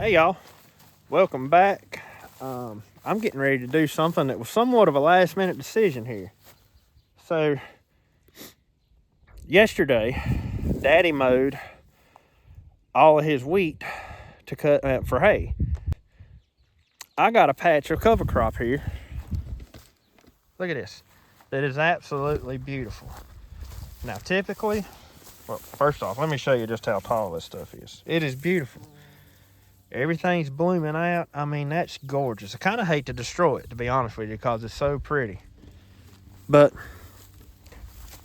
Hey y'all, welcome back. I'm getting ready to do something that was somewhat of a last minute decision here. So yesterday, Daddy mowed all of his wheat to cut for hay. I got a patch of cover crop here. Look at this. That is absolutely beautiful. Now typically, well, first off, let me show you just how tall this stuff is. It is beautiful. Everything's blooming out. I mean, that's gorgeous. I kind of hate to destroy it, to be honest with you, because it's so pretty. But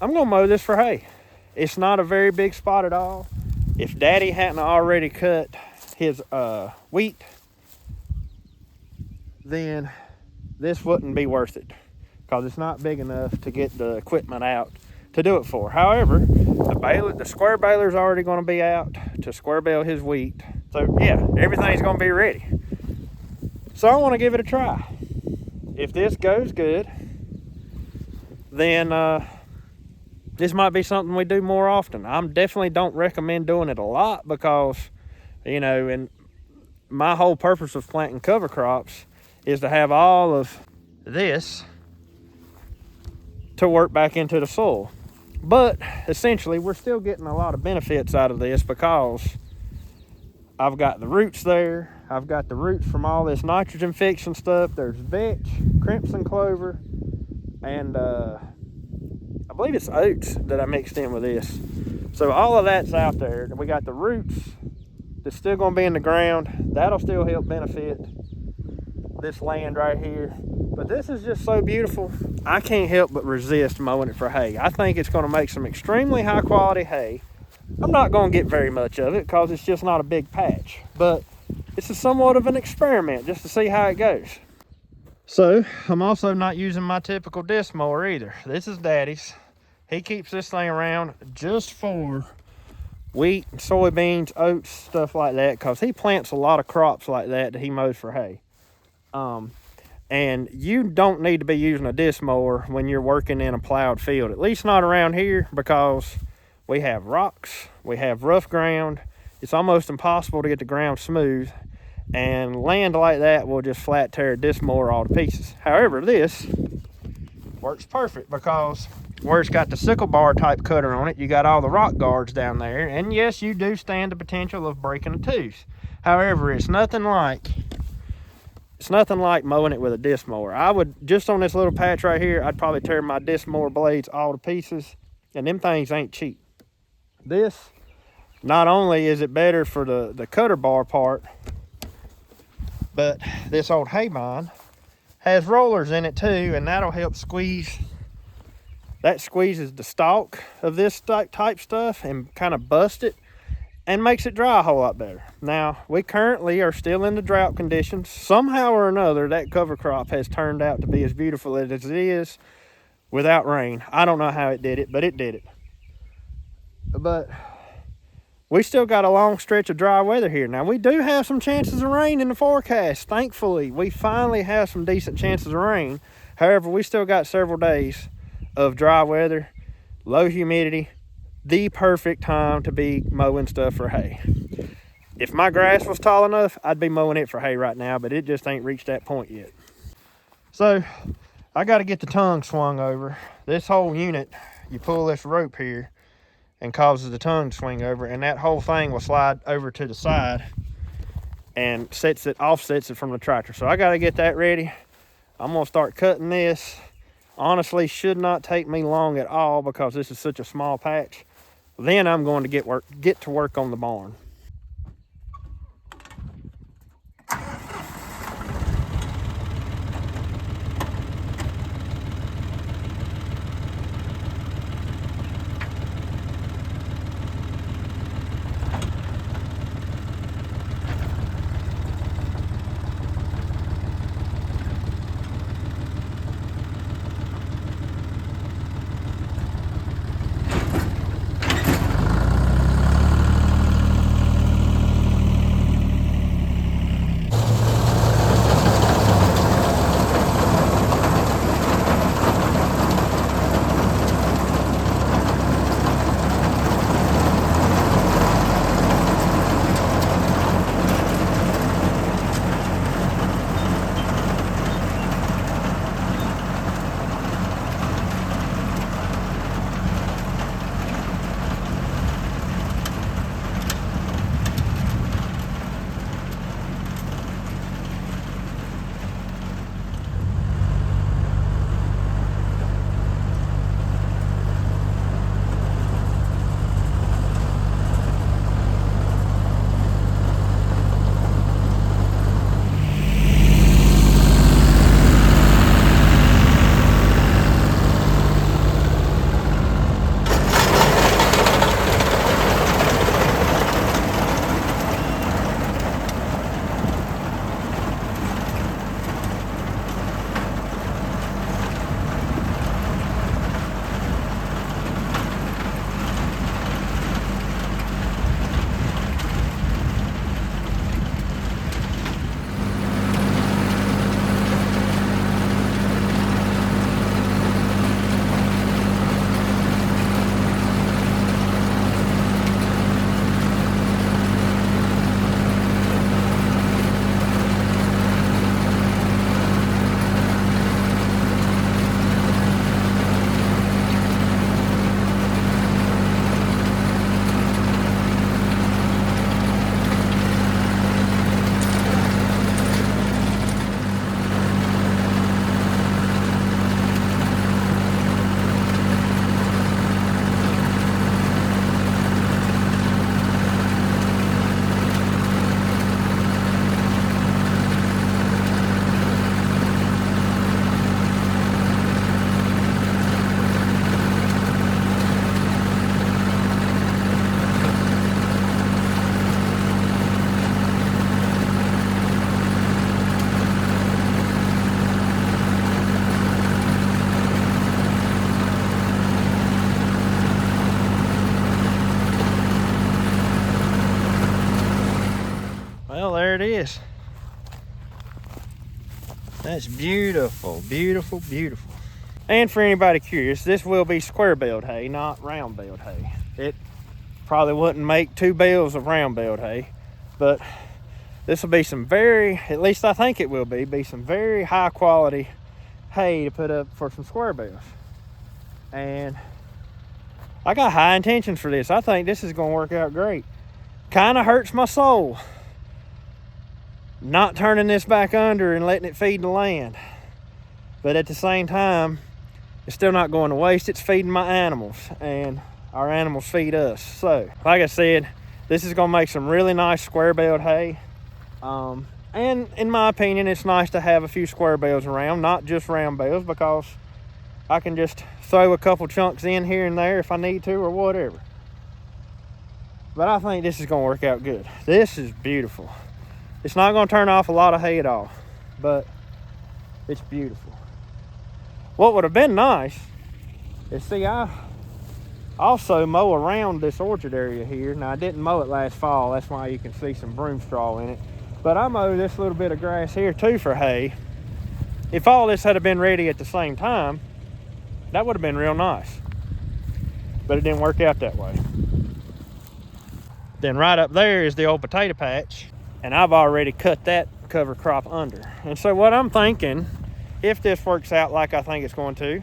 I'm going to mow this for hay. It's not a very big spot at all. If Daddy hadn't already cut his wheat, then this wouldn't be worth it, because it's not big enough to get the equipment out to do it for. However, the square baler's already going to be out to square bale his wheat. So yeah, everything's going to be ready. So I want to give it a try. If this goes good, then this might be something we do more often. I definitely don't recommend doing it a lot because, you know, and my whole purpose of planting cover crops is to have all of this to work back into the soil. But essentially, we're still getting a lot of benefits out of this because I've got the roots there. I've got the roots from all this nitrogen fixing stuff. There's vetch, crimson clover, and I believe it's oats that I mixed in with this. So all of that's out there. We got the roots that's still going to be in the ground. That'll still help benefit this land right here. But this is just so beautiful. I can't help but resist mowing it for hay. I think it's going to make some extremely high quality hay. I'm not going to get very much of it because it's just not a big patch, but it's somewhat of an experiment just to see how it goes. So I'm also not using my typical disc mower either. This is Daddy's. He keeps this thing around just for wheat, soybeans, oats, stuff like that, because he plants a lot of crops like that he mows for hay. And you don't need to be using a disc mower when you're working in a plowed field, at least not around here, because we have rocks, we have rough ground. It's almost impossible to get the ground smooth, and land like that will just flat tear a disc mower all to pieces. However, this works perfect because where it's got the sickle bar type cutter on it, you got all the rock guards down there, and yes, you do stand the potential of breaking a tooth. However, it's nothing like mowing it with a disc mower. I would, just on this little patch right here, I'd probably tear my disc mower blades all to pieces, and them things ain't cheap. This, not only is it better for the cutter bar part, but this old hay bind has rollers in it too, and that'll help squeeze. That squeezes the stalk of this type stuff and kind of bust it and makes it dry a whole lot better. Now, we currently are still in the drought conditions. Somehow or another, that cover crop has turned out to be as beautiful as it is without rain. I don't know how it did it, but it did it. But we still got a long stretch of dry weather here. Now, we do have some chances of rain in the forecast. Thankfully, we finally have some decent chances of rain. However, we still got several days of dry weather, low humidity, the perfect time to be mowing stuff for hay. If my grass was tall enough, I'd be mowing it for hay right now, but it just ain't reached that point yet. So I got to get the tongue swung over. This whole unit, you pull this rope here and causes the tongue to swing over, and that whole thing will slide over to the side and offsets it from the tractor. So I got to get that ready. I'm going to start cutting this. Honestly, should not take me long at all because this is such a small patch. Then I'm going to get to work on the barn. Well, there it is. That's beautiful, beautiful, beautiful. And for anybody curious, this will be square-baled hay, not round-baled hay. It probably wouldn't make 2 bales of round-baled hay, but this will be some very, at least I think it will be some very high-quality hay to put up for some square bales. And I got high intentions for this. I think this is going to work out great. Kind of hurts my soul not turning this back under and letting it feed the land. But at the same time, it's still not going to waste. It's feeding my animals, and our animals feed us. So, like I said, this is going to make some really nice square-baled hay. And in my opinion, it's nice to have a few square bales around, not just round bales, because I can just throw a couple chunks in here and there if I need to or whatever. But I think this is going to work out good. This is beautiful. It's not going to turn off a lot of hay at all, but it's beautiful. What would have been nice is, see, I also mow around this orchard area here. Now, I didn't mow it last fall. That's why you can see some broom straw in it. But I mow this little bit of grass here too for hay. If all this had been ready at the same time, that would have been real nice. But it didn't work out that way. Then right up there is the old potato patch, and I've already cut that cover crop under. And so what I'm thinking, if this works out like I think it's going to,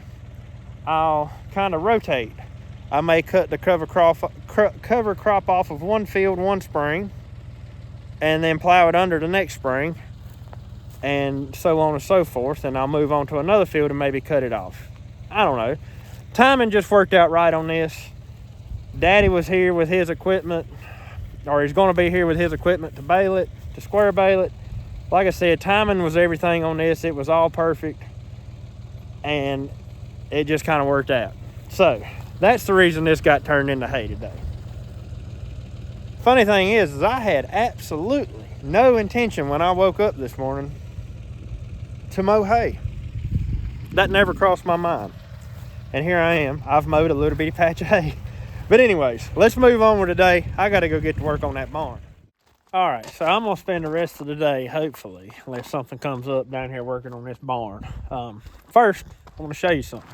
I'll kind of rotate. I may cut the cover crop off of one field one spring, and then plow it under the next spring, and so on and so forth, and I'll move on to another field and maybe cut it off. I don't know. Timing just worked out right on this. Daddy was here with his equipment, or he's going to be here with his equipment to bale it, to square bale it. Like I said, timing was everything on this. It was all perfect, and it just kind of worked out. So that's the reason this got turned into hay today. Funny thing is I had absolutely no intention when I woke up this morning to mow hay. That never crossed my mind. And here I am. I've mowed a little bitty patch of hay. But anyways, let's move on with today. I got to go get to work on that barn. All right, so I'm going to spend the rest of the day, hopefully, unless something comes up down here working on this barn. First, I want to show you something.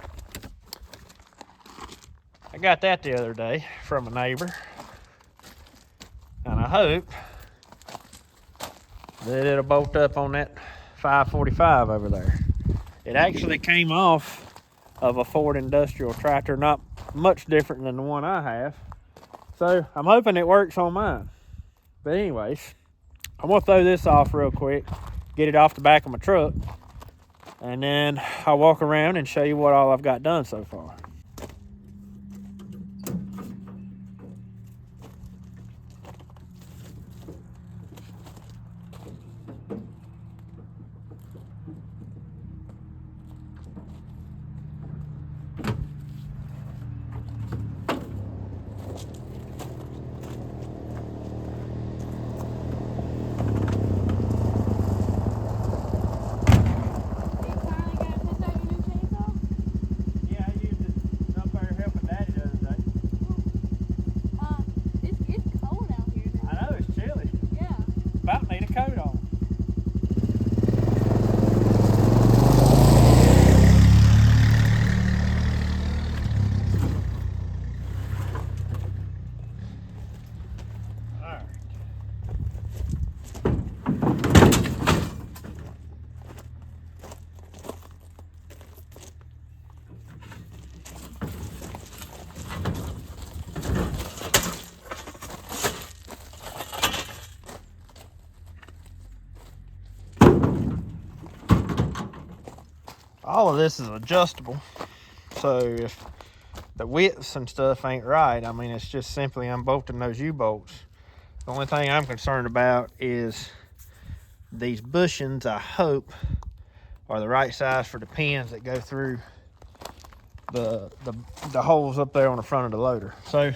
I got that the other day from a neighbor. And I hope that it'll bolt up on that 545 over there. It actually came off of a Ford industrial tractor, not much different than the one I have. So I'm hoping it works on mine. But anyways, I'm gonna throw this off real quick, get it off the back of my truck, and then I'll walk around and show you what all I've got done so far. All of this is adjustable, so if the widths and stuff ain't right, I mean, it's just simply unbolting those U-bolts. The only thing I'm concerned about is these bushings, I hope, are the right size for the pins that go through the holes up there on the front of the loader. So,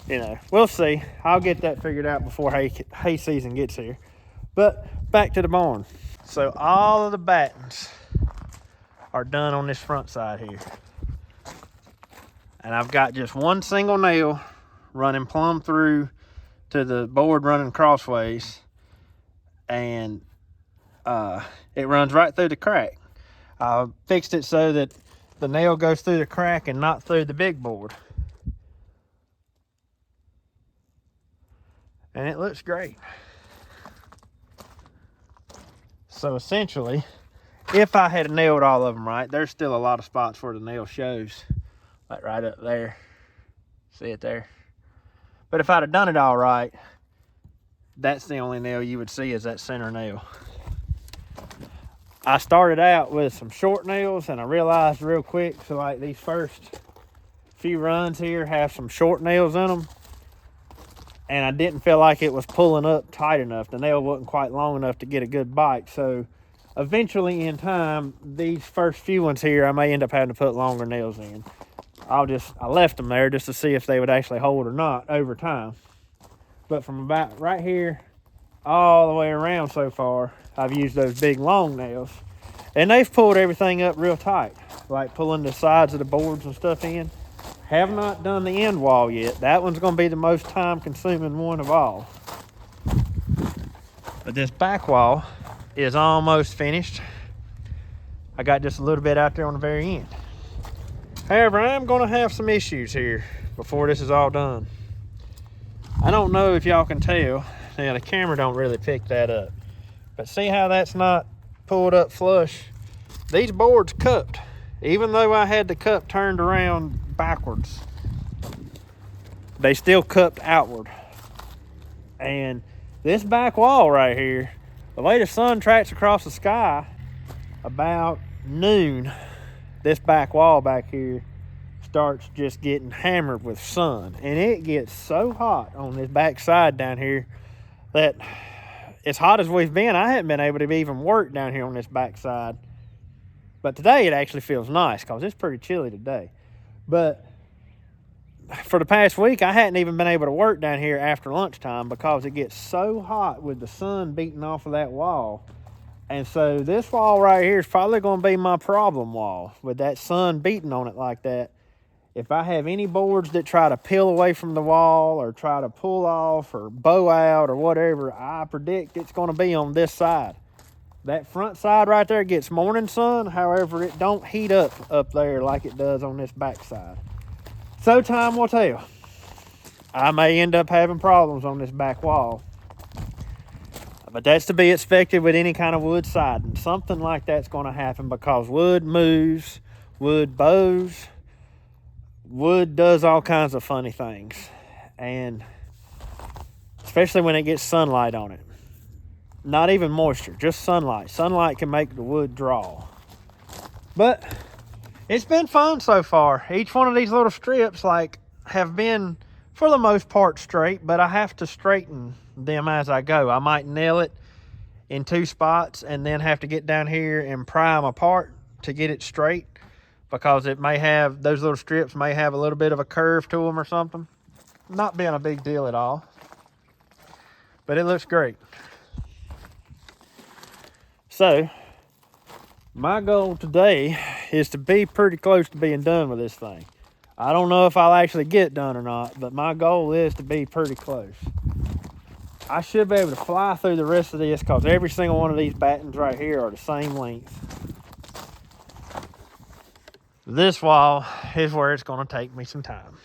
you know, we'll see. I'll get that figured out before hay season gets here. But back to the barn. So all of the battens are done on this front side here, and I've got just one single nail running plumb through to the board running crossways, and it runs right through the crack. I fixed it so that the nail goes through the crack and not through the big board. And it looks great. So essentially, if I had nailed all of them right, there's still a lot of spots where the nail shows, like right up there. See it there? But if I'd have done it all right, that's the only nail you would see is that center nail. I started out with some short nails, and I realized real quick, so like these first few runs here have some short nails in them, and I didn't feel like it was pulling up tight enough. The nail wasn't quite long enough to get a good bite. So eventually in time, these first few ones here, I may end up having to put longer nails in. I left them there just to see if they would actually hold or not over time. But from about right here all the way around so far, I've used those big long nails, and they've pulled everything up real tight, like pulling the sides of the boards and stuff in. Have not done the end wall yet. That one's going to be the most time consuming one of all. But this back wall is almost finished. I got just a little bit out there on the very end. However, I'm going to have some issues here before this is all done. I don't know if y'all can tell. Now, the camera don't really pick that up. But see how that's not pulled up flush? These boards cupped. Even though I had the cup turned around backwards, they still cupped outward. And this back wall right here, the way the sun tracks across the sky, about noon, this back wall back here starts just getting hammered with sun. And it gets so hot on this back side down here that as hot as we've been, I haven't been able to even work down here on this back side. But today it actually feels nice because it's pretty chilly today. But for the past week, I hadn't even been able to work down here after lunchtime because it gets so hot with the sun beating off of that wall. And so this wall right here is probably going to be my problem wall with that sun beating on it like that. If I have any boards that try to peel away from the wall or try to pull off or bow out or whatever, I predict it's going to be on this side. That front side right there gets morning sun. However, it don't heat up there like it does on this back side. So time will tell. I may end up having problems on this back wall. But that's to be expected with any kind of wood siding. Something like that's going to happen because wood moves, wood bows, wood does all kinds of funny things. And especially when it gets sunlight on it. Not even moisture, just sunlight. Sunlight can make the wood draw. But it's been fun so far. Each one of these little strips have been, for the most part, straight, but I have to straighten them as I go. I might nail it in two spots and then have to get down here and pry them apart to get it straight because it may have, those little strips may have a little bit of a curve to them or something. Not being a big deal at all. But it looks great. So, my goal today is to be pretty close to being done with this thing. I don't know if I'll actually get it done or not, but my goal is to be pretty close. I should be able to fly through the rest of this because every single one of these battens right here are the same length. This wall is where it's going to take me some time.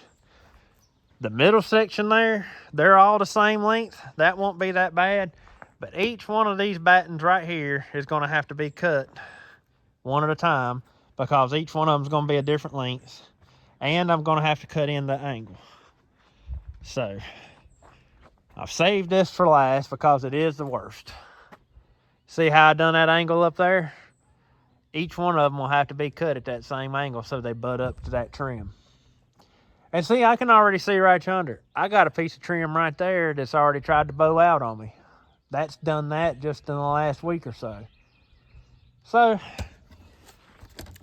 The middle section there, they're all the same length. That won't be that bad. But each one of these battens right here is going to have to be cut one at a time because each one of them is going to be a different length. And I'm going to have to cut in the angle. So, I've saved this for last because it is the worst. See how I done that angle up there? Each one of them will have to be cut at that same angle so they butt up to that trim. And see, I can already see right yonder. I got a piece of trim right there that's already tried to bow out on me. That's done that just in the last week or so. So,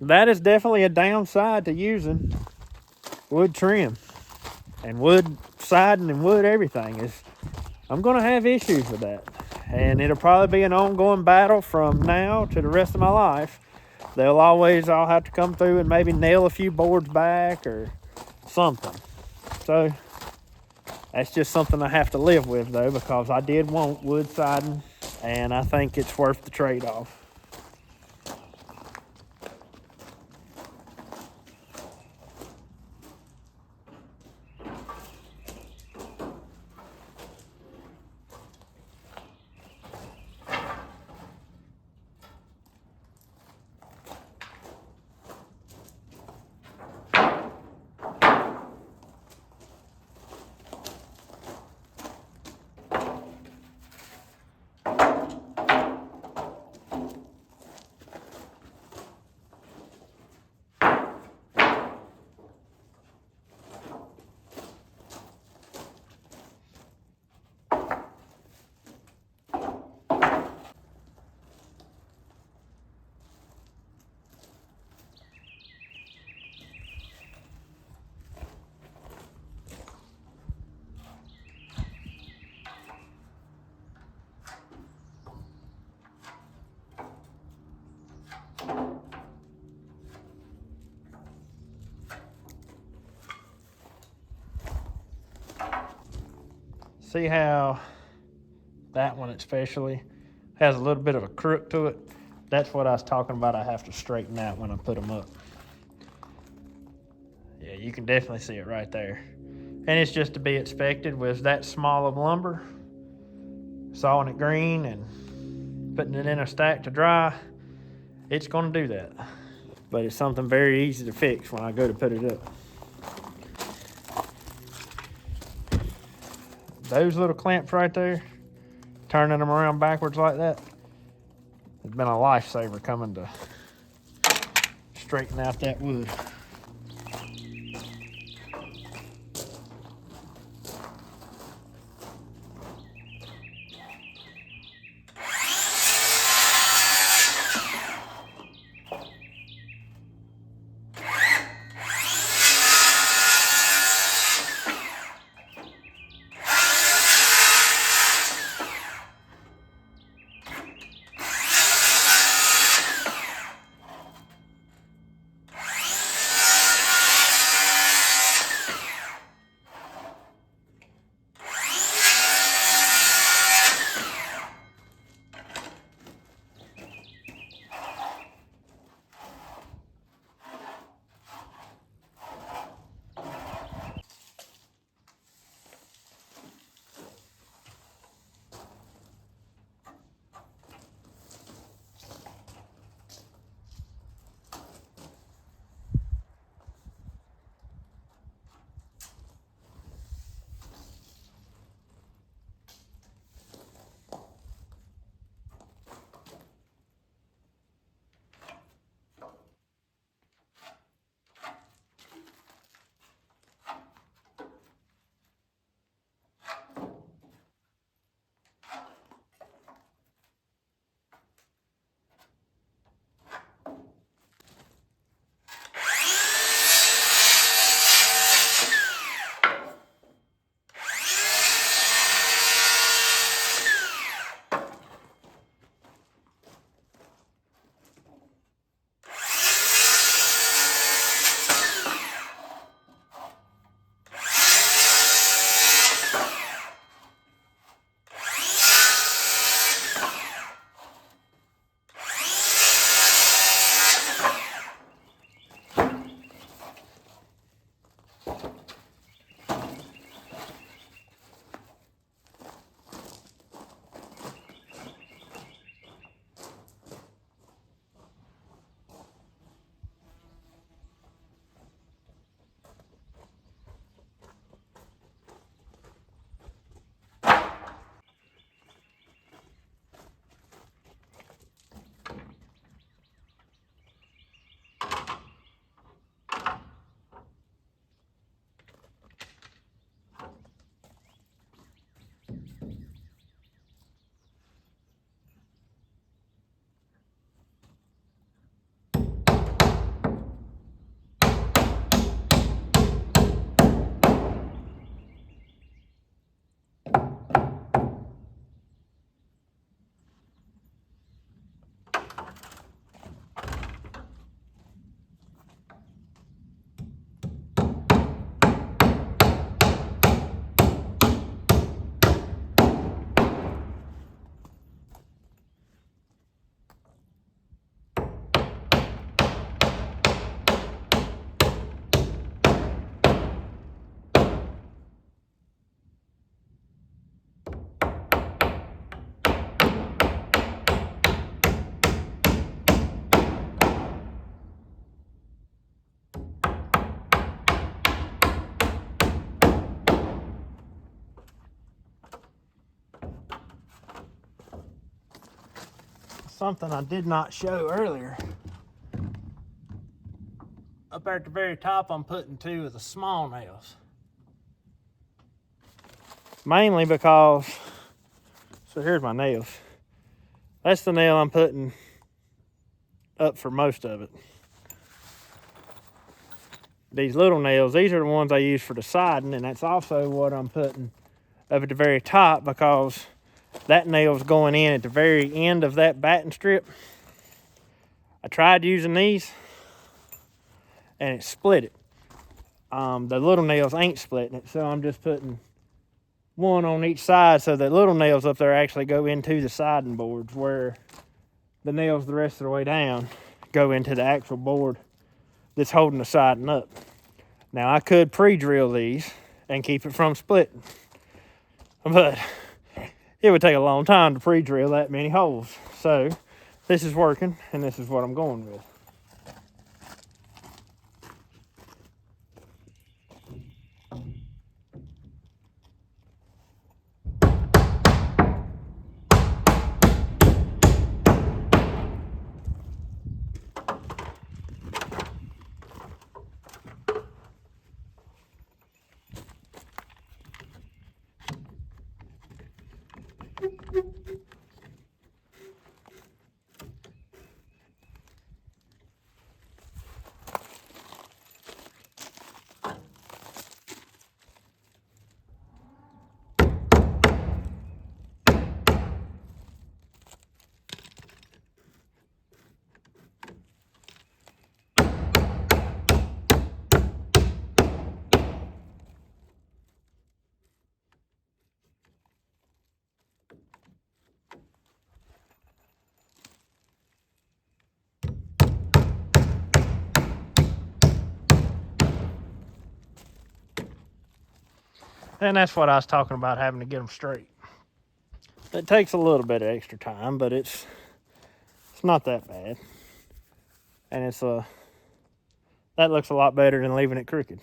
that is definitely a downside to using wood trim and wood siding and wood everything. Is I'm going to have issues with that. And it'll probably be an ongoing battle from now to the rest of my life. I'll have to come through and maybe nail a few boards back or something. So, that's just something I have to live with though, because I did want wood siding and I think it's worth the trade-off. See how that one especially has a little bit of a crook to it? That's what I was talking about. I have to straighten out when I put them up. Yeah, you can definitely see it right there. And it's just to be expected with that small of lumber. Sawing it green and putting it in a stack to dry, it's going to do that. But it's something very easy to fix when I go to put it up. Those little clamps right there, turning them around backwards like that, has been a lifesaver coming to straighten out that wood. something I did not show earlier. Up there at the very top, I'm putting 2 of the small nails. Mainly because, so here's my nails. That's the nail I'm putting up for most of it. These little nails, these are the ones I use for the siding, and that's also what I'm putting up at the very top, because that nail's going in at the very end of that batten strip. I tried using these and it split it. The little nails ain't splitting it, so I'm just putting 1 on each side so that little nails up there actually go into the siding boards, where the nails the rest of the way down go into the actual board that's holding the siding up. Now I could pre-drill these and keep it from splitting, but it would take a long time to pre-drill that many holes. So this is working, and this is what I'm going with. And that's what I was talking about, having to get them straight. It takes a little bit of extra time, but it's not that bad. And it's that looks a lot better than leaving it crooked.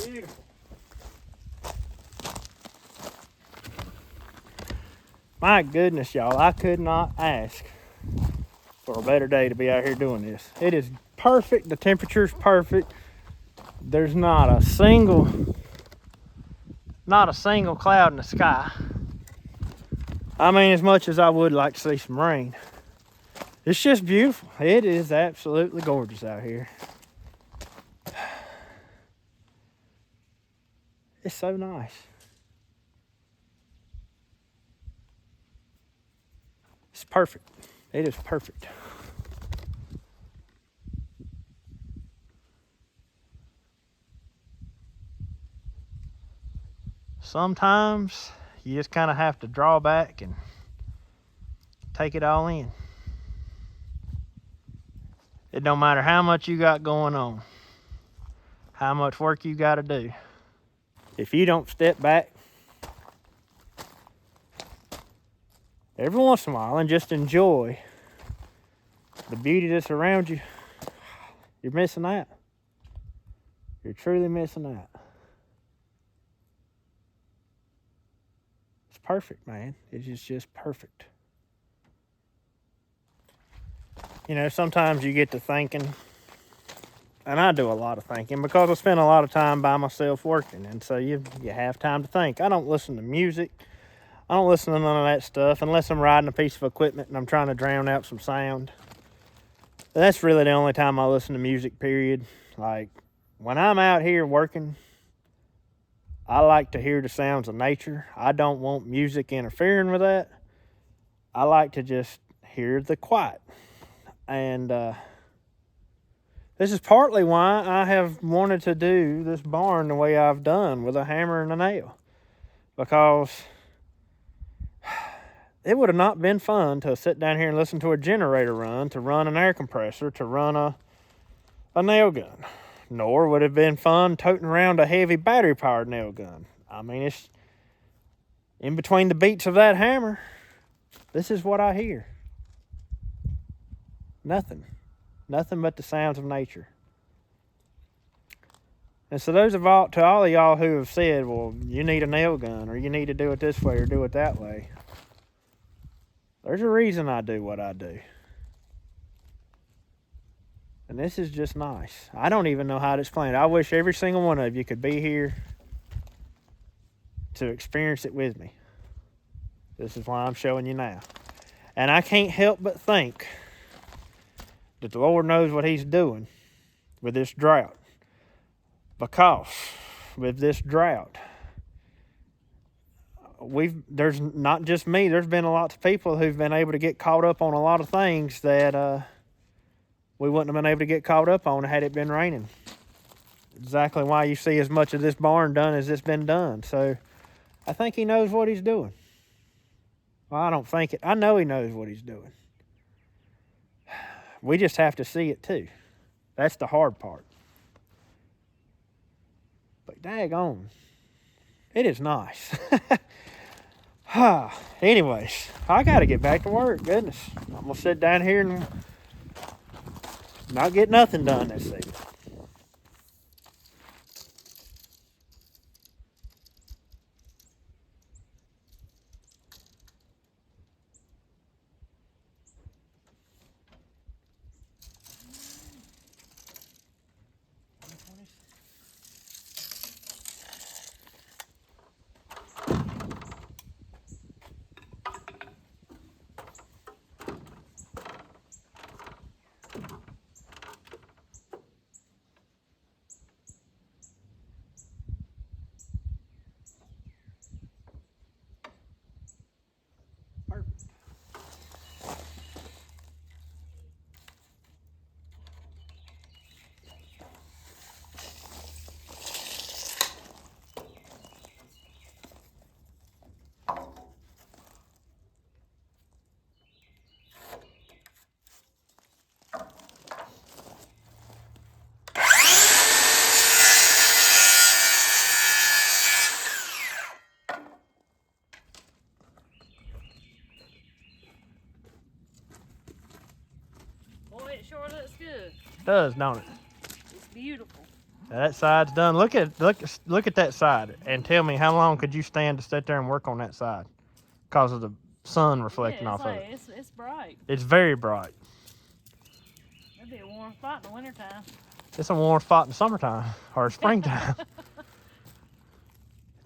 Beautiful. My goodness, y'all, I could not ask for a better day to be out here doing this. It is perfect. The temperature's perfect. There's not a single cloud in the sky. I mean, as much as I would like to see some rain. It's just beautiful. It is absolutely gorgeous out here. It's so nice. It's perfect. It is perfect. Sometimes you just kind of have to draw back and take it all in. It don't matter how much you got going on, how much work you got to do. If you don't step back every once in a while and just enjoy the beauty that's around you, you're missing out. You're truly missing out. It's perfect, man. It is just perfect. You know, sometimes you get to thinking, and I do a lot of thinking because I spend a lot of time by myself working, and so you have time to think. I don't listen to music. I don't listen to none of that stuff unless I'm riding a piece of equipment and I'm trying to drown out some sound. That's really the only time I listen to music, period. Like, when I'm out here working, I like to hear the sounds of nature. I don't want music interfering with that. I like to just hear the quiet. And this is partly why I have wanted to do this barn the way I've done, with a hammer and a nail. Because it would have not been fun to sit down here and listen to a generator run, to run an air compressor, to run a nail gun. Nor would it have been fun toting around a heavy battery-powered nail gun. I mean, it's in between the beats of that hammer. This is what I hear. Nothing. Nothing but the sounds of nature. And so to all of y'all who have said, well, you need a nail gun, or you need to do it this way or do it that way, there's a reason I do what I do. And this is just nice. I don't even know how to explain it. I wish every single one of you could be here to experience it with me. This is why I'm showing you now. And I can't help but think that the Lord knows what he's doing with this drought. Because with this drought, there's not just me, there's been a lot of people who've been able to get caught up on a lot of things that we wouldn't have been able to get caught up on had it been raining. Exactly why you see as much of this barn done as it's been done. So I think he knows what he's doing. Well, I don't think it. I know he knows what he's doing. We just have to see it too. That's the hard part. But daggone, it is nice. Anyways, I got to get back to work. Goodness, I'm going to sit down here and not get nothing done this evening. Boy, it sure looks good. It does, don't it? It's beautiful. Now that side's done. Look at that side and tell me how long could you stand to sit there and work on that side because of the sun reflecting off of it. It's bright. It's very bright. That'd be a warm spot in the wintertime. It's a warm spot in the summertime or springtime.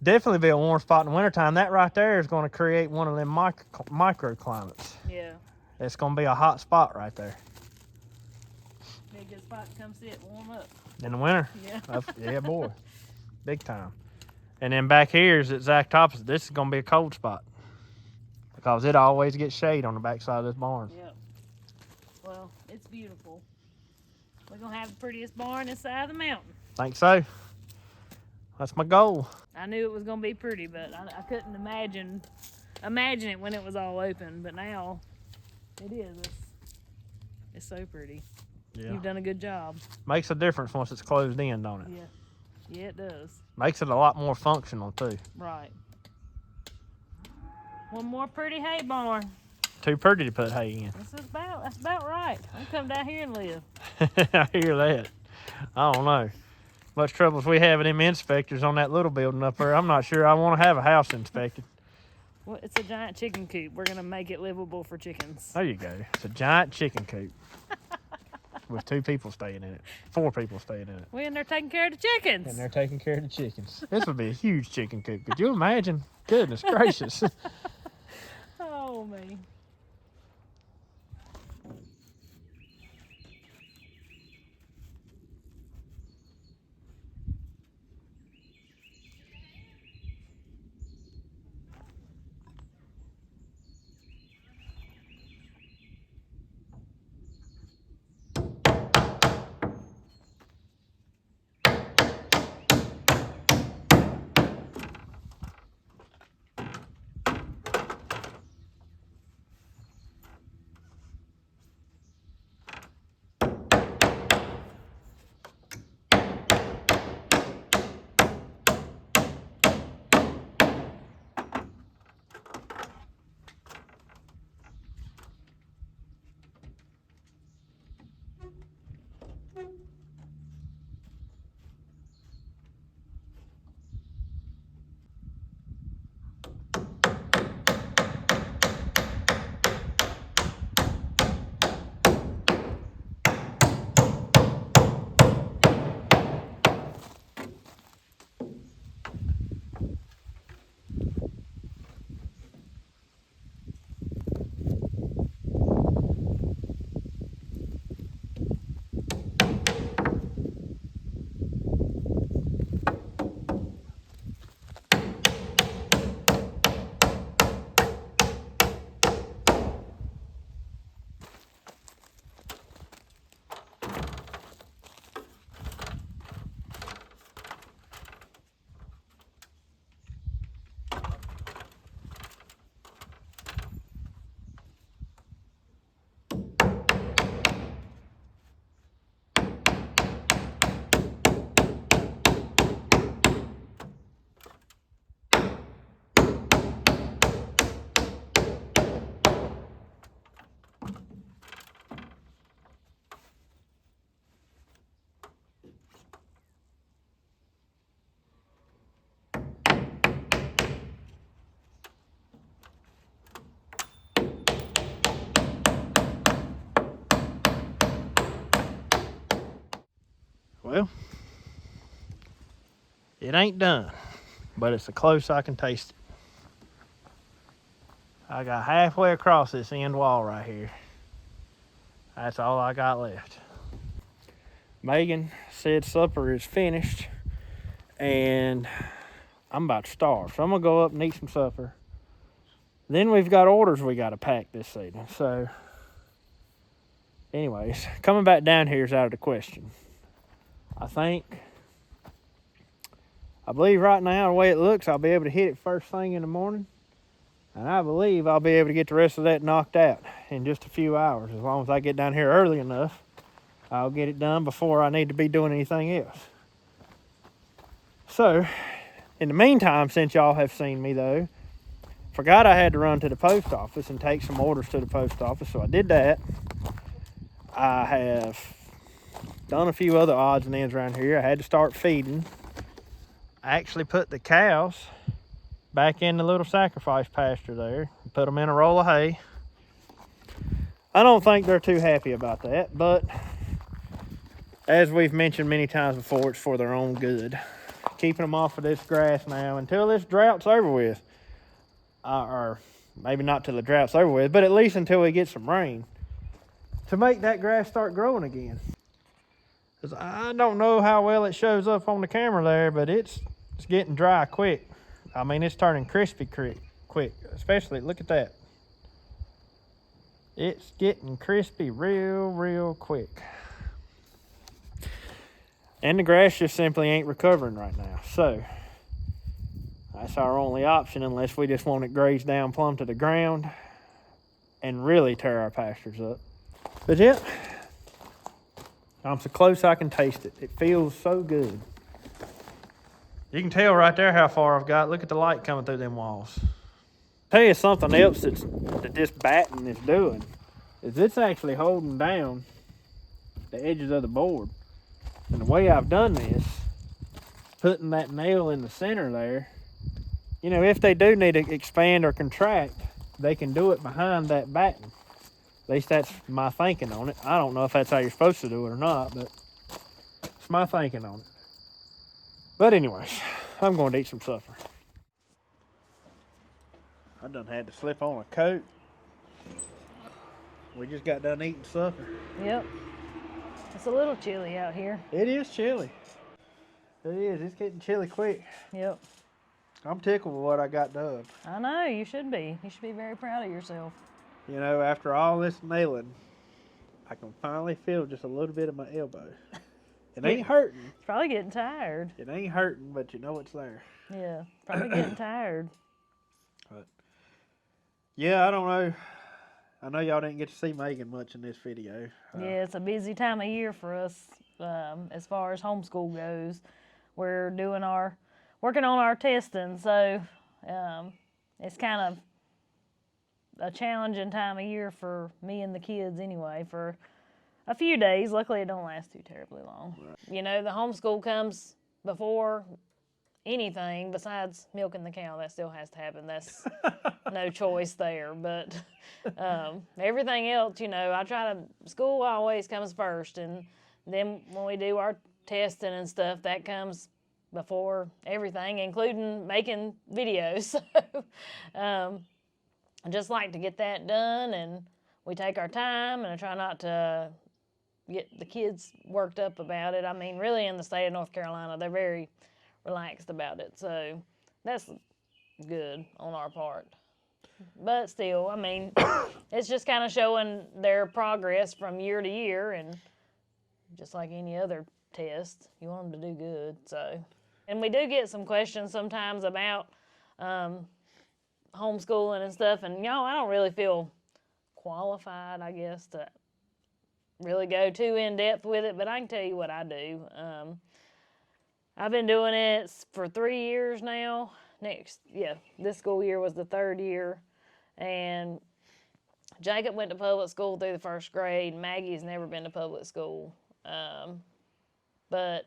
Definitely be a warm spot in the wintertime. That right there is going to create one of them microclimates. Yeah. It's going to be a hot spot right there. Be a good spot to come sit and warm up. In the winter? Yeah. Yeah, boy. Big time. And then back here is the exact opposite. This is going to be a cold spot because it always gets shade on the backside of this barn. Yep. Well, it's beautiful. We're going to have the prettiest barn this side of the mountain. Think so? That's my goal. I knew it was going to be pretty, but I couldn't imagine it when it was all open. But now it is. It's so pretty. Yeah. You've done a good job. Makes a difference once it's closed in, don't it? Yeah. Yeah, it does. Makes it a lot more functional, too. Right. One more pretty hay barn. Too pretty to put hay in. That's about right. I'll come down here and live. I hear that. I don't know. Much trouble as we have with them inspectors on that little building up there. I'm not sure I want to have a house inspected. Well, it's a giant chicken coop. We're going to make it livable for chickens. There you go. It's a giant chicken coop. With 2 people staying in it. 4 people staying in it. We in there taking care of the chickens. And they're taking care of the chickens. This would be a huge chicken coop. Could you imagine? Goodness gracious. Oh, me. Well, it ain't done, but it's the close I can taste it. I got halfway across this end wall right here. That's all I got left. Megan said supper is finished, and I'm about to starve. So I'm gonna go up and eat some supper. Then we've got orders we gotta pack this evening. So anyways, coming back down here is out of the question. I believe right now, the way it looks, I'll be able to hit it first thing in the morning. And I believe I'll be able to get the rest of that knocked out in just a few hours. As long as I get down here early enough, I'll get it done before I need to be doing anything else. So, in the meantime, since y'all have seen me though, forgot I had to run to the post office and take some orders to the post office, so I did that. I have done a few other odds and ends around here. I had to start feeding. I actually put the cows back in the little sacrifice pasture there, put them in a roll of hay. I don't think they're too happy about that, but as we've mentioned many times before, it's for their own good. Keeping them off of this grass now until this drought's over with. Or maybe not till the drought's over with, but at least until we get some rain to make that grass start growing again. Because I don't know how well it shows up on the camera there, but it's getting dry quick. I mean, it's turning crispy quick, especially, look at that. It's getting crispy real quick. And the grass just simply ain't recovering right now. So, that's our only option unless we just want it grazed down plumb to the ground and really tear our pastures up. But yeah, I'm so close I can taste it. It feels so good. You can tell right there how far I've got. Look at the light coming through them walls. Tell you something else that this batten is doing is it's actually holding down the edges of the board. And the way I've done this, putting that nail in the center there, you know, if they do need to expand or contract, they can do it behind that batten. At least that's my thinking on it. I don't know if that's how you're supposed to do it or not, but it's my thinking on it. But anyways, I'm going to eat some supper. I done had to slip on a coat. We just got done eating supper. Yep. It's a little chilly out here. It is chilly. It is. It's getting chilly quick. Yep. I'm tickled with what I got done. I know, you should be. You should be very proud of yourself. You know, after all this nailing, I can finally feel just a little bit of my elbow. It ain't hurting. It's probably getting tired. It ain't hurting, but you know it's there. Yeah, probably getting tired. But yeah, I don't know. I know y'all didn't get to see Megan much in this video. Yeah, it's a busy time of year for us as far as homeschool goes. We're working on our testing, so it's kind of a challenging time of year for me and the kids anyway, for a few days. Luckily, it don't last too terribly long. Right. You know, the homeschool comes before anything besides milking the cow. That still has to happen. That's no choice there. But everything else, you know, school always comes first. And then when we do our testing and stuff, that comes before everything, including making videos. So I just like to get that done, and we take our time, and I try not to get the kids worked up about it. I mean, really in the state of North Carolina, they're very relaxed about it. So that's good on our part. But still, I mean, it's just kind of showing their progress from year to year, and just like any other test, you want them to do good. So, and we do get some questions sometimes about homeschooling and stuff, and I don't really feel qualified, I guess, to really go too in depth with it, but I can tell you what I do. I've been doing it for 3 years now. This school year was the 3rd year, and Jacob went to public school through the 1st grade. Maggie's never been to public school, but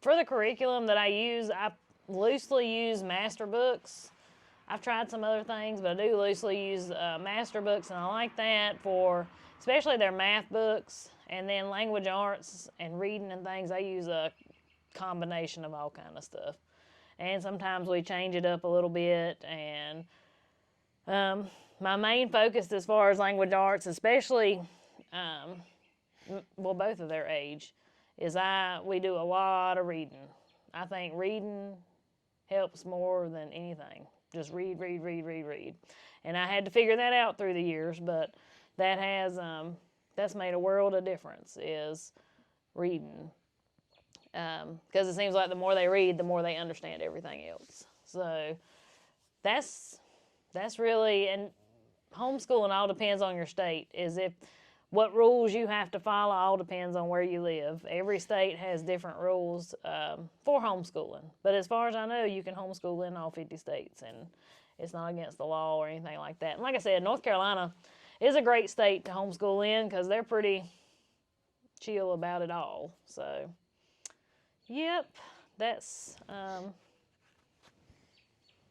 for the curriculum that I use, I loosely use master books. I've tried some other things, but I do loosely use master books, and I like that for especially their math books And then language arts and reading and things, I use a combination of all kind of stuff. And sometimes we change it up a little bit. And my main focus as far as language arts, especially, well, both of their age, is we do a lot of reading. I think reading helps more than anything. Just read, read, read, read, read. And I had to figure that out through the years, but that has that's made a world of difference, is reading. Because it seems like the more they read, the more they understand everything else. So that's really, and homeschooling all depends on your state, is if what rules you have to follow all depends on where you live. Every state has different rules for homeschooling. But as far as I know, you can homeschool in all 50 states, and it's not against the law or anything like that. And like I said, North Carolina is a great state to homeschool in because they're pretty chill about it all. So, yep, that's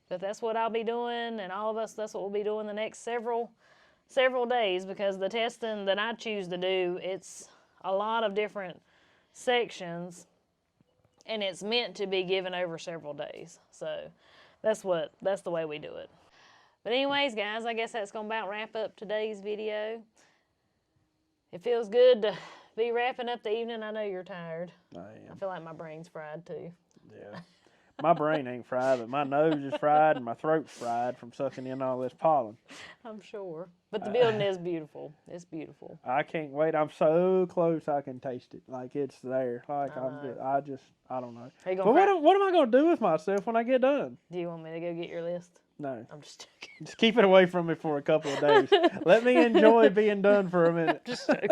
but that's what I'll be doing, and all of us, that's what we'll be doing the next several days, because the testing that I choose to do, it's a lot of different sections, and it's meant to be given over several days. So that's the way we do it. But anyways, guys, I guess that's gonna about wrap up today's video. It feels good to be wrapping up the evening. I know you're tired. I am. I feel like my brain's fried too. Yeah. My brain ain't fried, but my nose is fried and my throat's fried from sucking in all this pollen. I'm sure. But the building is beautiful. It's beautiful. I can't wait. I'm so close I can taste it. Like, it's there. Like, I don't know. Are you But gonna what am I going to do with myself when I get done? Do you want me to go get your list? No. I'm just joking. Just keep it away from me for a couple of days. Let me enjoy being done for a minute. Just joking.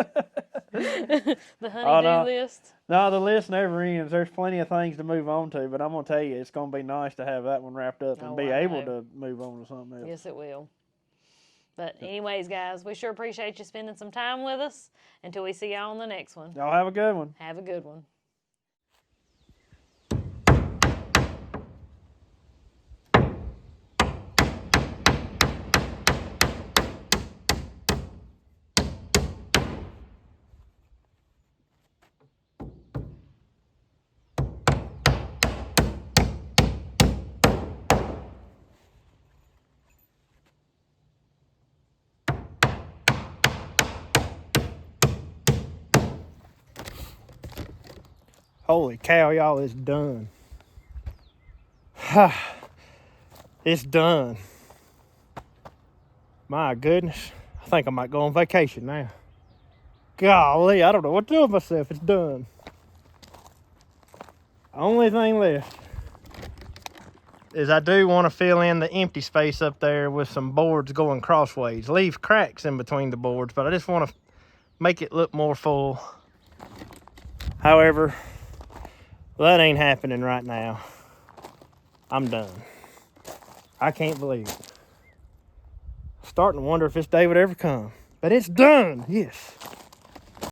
The honey-do list? No, the list never ends. There's plenty of things to move on to, but I'm going to tell you, it's going to be nice to have that one wrapped up and be able to move on to something else. Yes, it will. But anyways, guys, we sure appreciate you spending some time with us. Until we see y'all on the next one. Y'all have a good one. Have a good one. Holy cow, y'all, it's done. It's done. My goodness. I think I might go on vacation now. Golly, I don't know what to do with myself. It's done. Only thing left is I do want to fill in the empty space up there with some boards going crossways. Leave cracks in between the boards, but I just want to make it look more full. However, that ain't happening right now. I'm done. I can't believe it. Starting to wonder if this day would ever come. But it's done, yes.